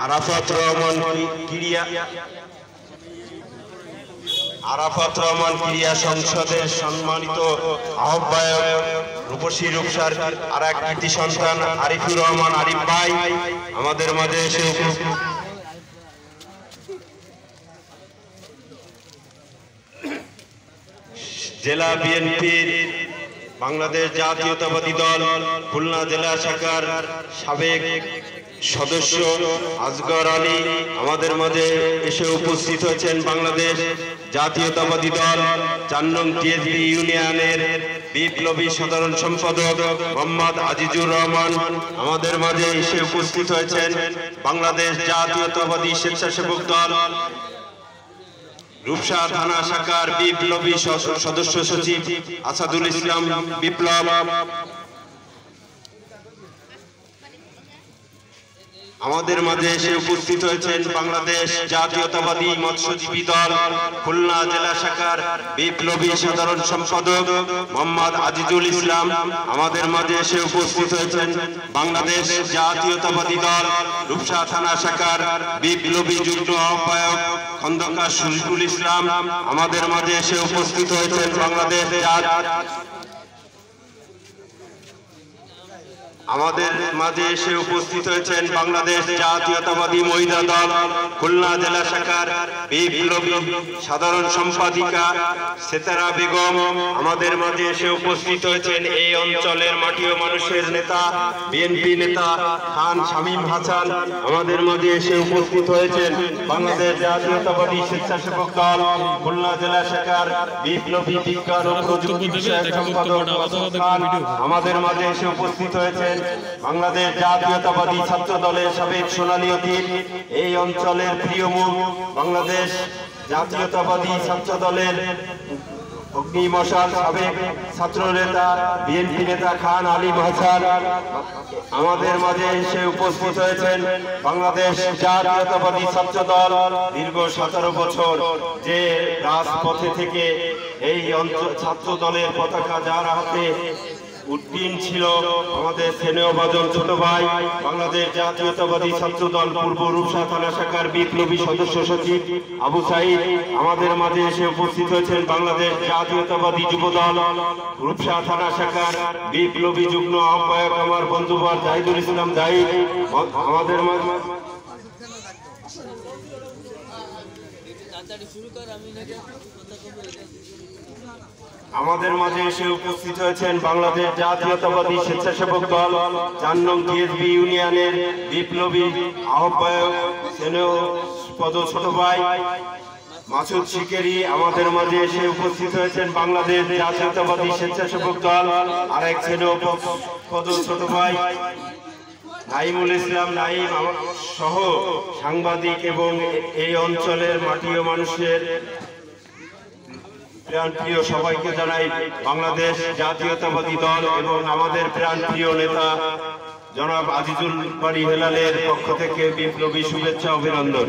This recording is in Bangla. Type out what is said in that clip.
আরাফাত রহমান ক্রিয়া সংসদের সম্মানিত আহ্বায়ক রূপসী রূপসার আর এক কৃতি সন্তান আরিফুর রহমান আরিফ ভাই আমাদের মাঝে এসে জেলা বিএনপির বাংলাদেশ জাতীয়তাবাদী দল খুলনা জেলা শাখার সাবেক সদস্য আসগর আলী আমাদের মাঝে এসে উপস্থিত হয়েছেন। বাংলাদেশ জাতীয়তাবাদী দল ৪ নং টিএসবি ইউনিয়নের বিপ্লবী সাধারণ সম্পাদক মোহাম্মদ আজিজুর রহমান আমাদের মাঝে এসে উপস্থিত হয়েছেন। বাংলাদেশ জাতীয়তাবাদী স্বেচ্ছাসেবক দল রূপসা থানা শাখার বিপ্লবী সদস্য সচিব আসাদুল ইসলাম বিপ্লব আমাদের মাঝে এসে উপস্থিত হয়েছেন। বাংলাদেশ জাতীয়তাবাদী মৎস্যজীবী দল খুলনা জেলা শাখার বিপ্লবী সাধারণ সম্পাদক মোহাম্মদ আজিজুল ইসলাম আমাদের মাঝে এসে উপস্থিত হয়েছেন। বাংলাদেশ জাতীয়তাবাদী দল রূপসা থানা শাখার বিপ্লবী যুগ্ম আহ্বায়ক খন্দকার শরীফুল ইসলাম আমাদের মাঝে এসে উপস্থিত হয়েছেন। আমাদের মাঝে এসে উপস্থিত হয়েছেন বাংলাদেশ জাতীয়তাবাদী মহিলা দল খুলনা জেলা শাখার বিপ্লবী সাধারণ সম্পাদিকা সেতারা বেগম আমাদের মাঝে এসে উপস্থিত হয়েছেন। এই অঞ্চলের মাটি ও মানুষের নেতা বিএনপি নেতা খান শামীম হাসান আমাদের মাঝে এসে উপস্থিত হয়েছেন। বাংলাদেশ জাতীয়তাবাদী স্বেচ্ছাসেবক দল খুলনা জেলা শাখার বিপ্লবী বিজ্ঞান ও প্রযুক্তি বিষয়ক সম্পাদক আমাদের মাঝে এসে উপস্থিত হয়েছেন। বাংলাদেশ জাতীয়তাবাদী ছাত্র দলের সাবেক সোনালী অতীত এই অঞ্চলের প্রিয় মুখ বাংলাদেশ জাতীয়তাবাদী ছাত্র দলের অগ্নিমশাল সাবেক ছাত্র নেতা বিএনপি নেতা খান আলিম হাসান আমাদের মাঝে এসে উপস্থিত হয়েছেন। বাংলাদেশ জাতীয়তাবাদী ছাত্র দল দীর্ঘ 17 বছর যে রাজপথে থেকে এই ছাত্র দলের পতাকা যার হাতে উদ্দিন ছিল আমাদের স্নেহভাজন ছোট ভাই বাংলাদেশ জাতীয়তাবাদী ছাত্র দল পূর্ব রূপসা থানা শাখার বিপ্লবী সদস্য সচিব আবু সাইদ আমাদের মাঝে এসে উপস্থিত হয়েছেন। বাংলাদেশ জাতীয়তাবাদী যুব দল রূপসা থানা শাখার বিপ্লবী যুগ্ম আহ্বায়ক আমার বন্ধুবর জাহিদুল ইসলাম জাহিদ আমাদের আমাদের মাঝে এসে উপস্থিত হয়েছেন। বাংলাদেশ জাতীয়তাবাদী স্বেচ্ছাসেবক দল ৪ নং টিএসবি ইউনিয়নের বিপ্লবী আহ্বায়ক স্নেহপদ ছোট ভাই মাসুদ শিকেরি আমাদের মাঝে এসে উপস্থিত হয়েছেন। বাংলাদেশ জাতীয়তাবাদী স্বেচ্ছাসেবক দল আরেক স্নেহপদ ছোট ভাই নাইমুল ইসলাম নাইম সহ সাংবাদিক এবং এই অঞ্চলের মাটি ও মানুষের প্রাণপ্রিয় সবাইকে জানাই বাংলাদেশ জাতীয়তাবাদী দল এবং আমাদের প্রাণপ্রিয় নেতা জনাব আজিজুল বাড়ি হেলালের পক্ষ থেকে বিপ্লবী শুভেচ্ছা অভিনন্দন।